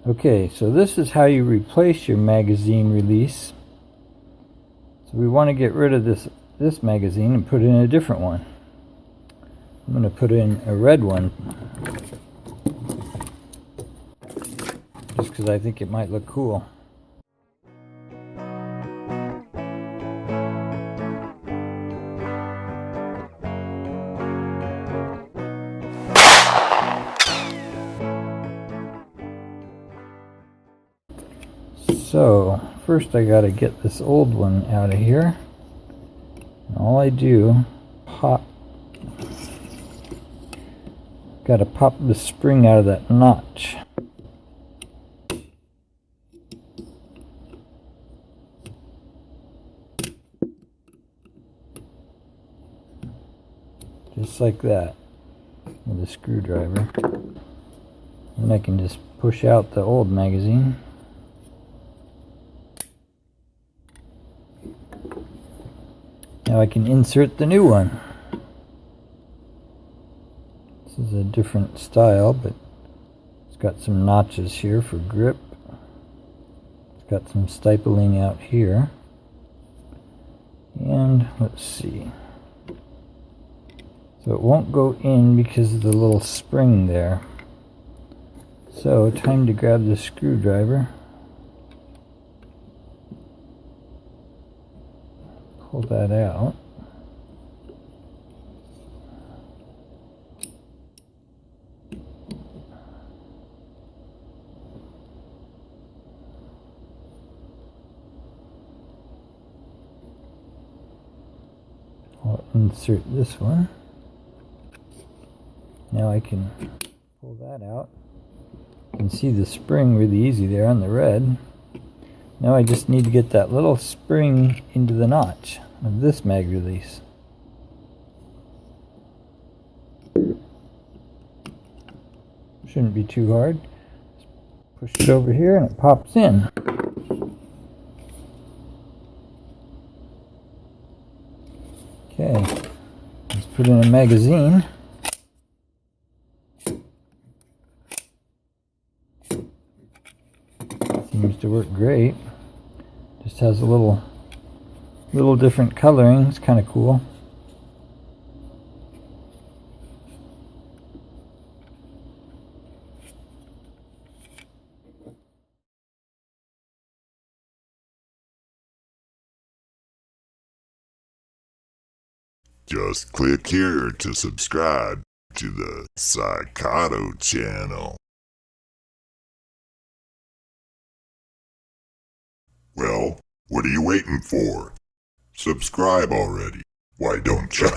Okay, so this is how you replace your magazine release. So we want to get rid of this magazine and put in a different one. I'm going to put in a red one just because I think it might look cool. So first I got to get this old one out of here. And all I do, got to pop the spring out of that notch. Just like that with a screwdriver. And I can just push out the old magazine. Now I can insert the new one. This is a different style, but it's got some notches here for grip. It's got some stipling out here. And let's see. So it won't go in because of the little spring there. So time to grab the screwdriver. Pull that out. I'll insert this one. Now I can pull that out. You can see the spring really easy there on the red. Now I just need to get that little spring into the notch of this mag release. Shouldn't be too hard. Just push it over here and it pops in. Okay, let's put in a magazine. Seems to work great. Just has a little different coloring. It's kind of cool. Just click here to subscribe to the Psychoto channel. Well, what are you waiting for? Subscribe already. Why don't you?